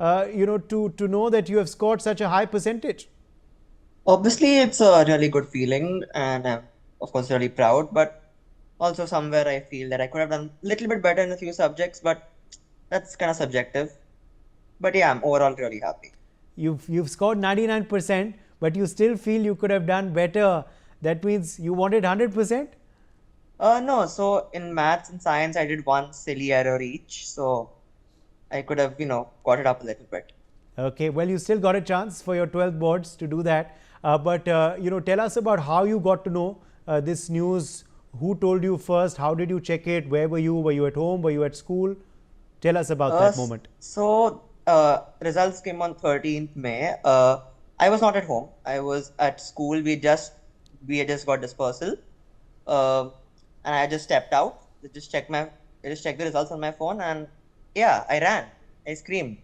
to know that you have scored such a high percentage? Obviously, it's a really good feeling, and I'm, of course, really proud. But also, somewhere I feel that I could have done a little bit better in a few subjects, but that's kind of subjective. But yeah, I'm overall really happy. You've scored 99%, but you still feel you could have done better. That means you wanted 100%? No, so in maths and science, I did one silly error each, so I could have, got it up a little bit. Okay, well, you still got a chance for your 12 boards to do that. But tell us about how you got to know this news. Who told you first? How did you check it? Where were you? Were you at home? Were you at school? Tell us about that moment. Results came on 13th May. I was not at home. I was at school. We had just got dispersal. Uh, and I just stepped out. I just checked the results on my phone, and yeah, I ran. I screamed.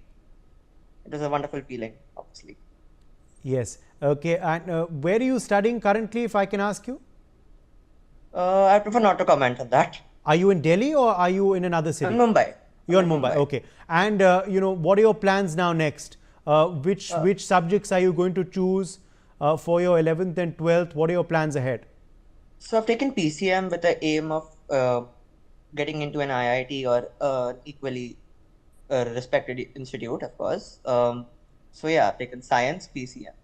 It was a wonderful feeling, obviously. Yes. Okay. And where are you studying currently, if I can ask you? I prefer not to comment on that. Are you in Delhi or are you in another I'm in city? Mumbai. I'm You're in in Mumbai. Mumbai. Okay. And what are your plans now next? Uh, Which subjects are you going to choose for your 11th and 12th? What are your plans ahead? so I've taken PCM with the aim of getting into an IIT or equally respected institute, of course. So yeah, I've taken science, PCM.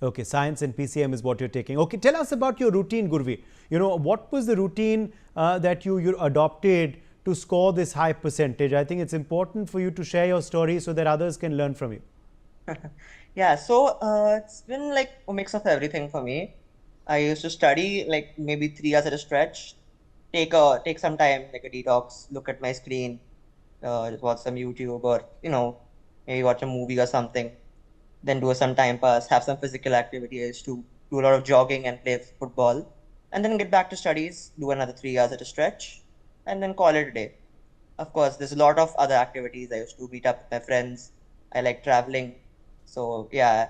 Okay, science and PCM is what you're taking. Okay, tell us about your routine, Gurvi. What was the routine that you adopted to score this high percentage? I think it's important for you to share your story so that others can learn from you. Yeah, so it's been like a mix of everything for me. I used to study like maybe 3 hours at a stretch, take some time like a detox, look at my screen, just watch some YouTube or maybe watch a movie or something. Then do some time pass, have some physical activity. I used to do a lot of jogging and play football, and then get back to studies, do another 3 hours at a stretch, and then call it a day. Of course, there's a lot of other activities. I used to meet up with my friends. I like traveling. So yeah,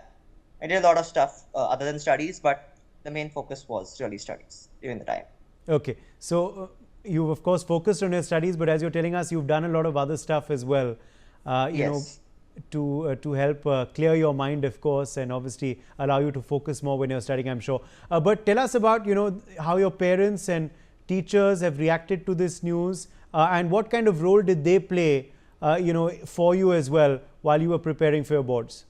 I did a lot of stuff other than studies, but the main focus was really studies during the time. Okay, so you've of course focused on your studies, but as you're telling us, you've done a lot of other stuff as well. Uh, you know, Yes. to help clear your mind, of course, and obviously allow you to focus more when you're studying, I'm sure. But tell us about how your parents and teachers have reacted to this news, and what kind of role did they play, for you as well while you were preparing for your boards.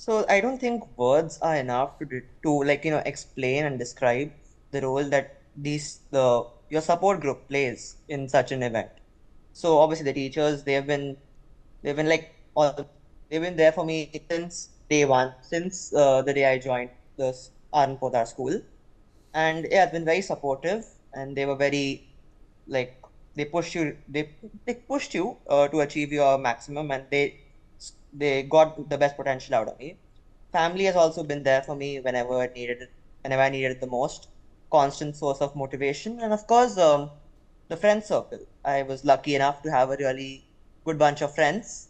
So I don't think words are enough to like explain and describe the role that the your support group plays in such an event. So obviously the teachers they've been like all they've been there for me since day one, since the day I joined this Aarav Malhotra school, and yeah, it's been very supportive, and they were very like they pushed you to achieve your maximum, and they got the best potential out of me. Family has also been there for me whenever I needed it the most. Constant source of motivation, and of course, the friend circle. I was lucky enough to have a really good bunch of friends.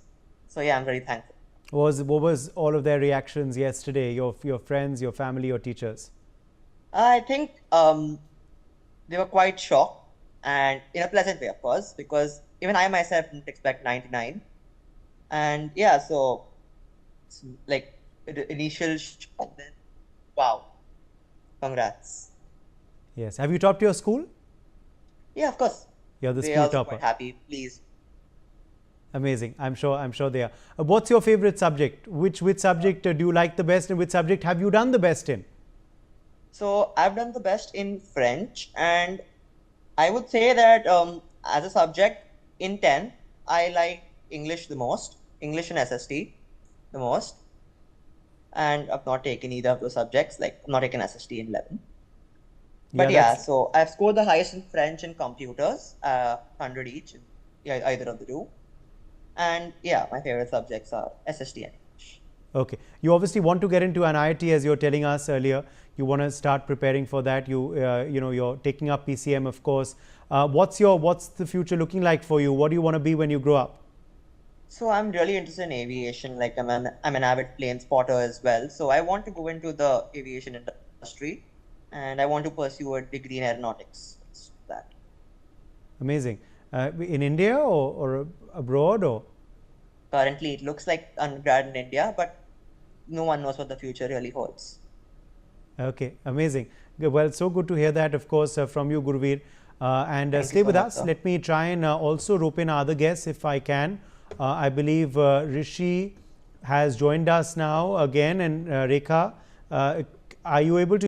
So yeah, I'm very thankful. What was all of their reactions yesterday? Your friends, your family, your teachers. I think they were quite shocked, and in a pleasant way, of course, because even I myself didn't expect 99. And yeah, so it's like the initial shock, then wow, congrats. Yes. Have you talked to your school? Yeah, of course. You're the They school also quite topper. happy, please. Amazing. I'm sure they are. What's your favorite subject? Which subject do you like the best, and which subject have you done the best in? So I've done the best in French, and I would say that as a subject in 10, I like English the most, English and SST the most, and I've not taken either of those subjects, like I've not taken SST in 11. But Yeah, yeah, that's so I've scored the highest in French and computers, 100 each, yeah, either of the two. And yeah, my favorite subjects are SST and English. okay. You obviously want to get into an IIT, as you're telling us earlier. You want to start preparing for that. You're taking up PCM, of course. What's the future looking like for you? What do you want to be when you grow up? So I'm really interested in aviation. Like I'm an avid plane spotter as well. So I want to go into the aviation industry, and I want to pursue a degree in aeronautics. It's that. Amazing. In India or abroad or? Currently, it looks like undergrad in India, but no one knows what the future really holds. Okay, amazing. Well, so good to hear that, of course, from you, Gurveer. And Thank you stay so with much, us. sir. Let me try and also rope in our other guests if I can. I believe Rishi has joined us now again, and Rekha, are you able to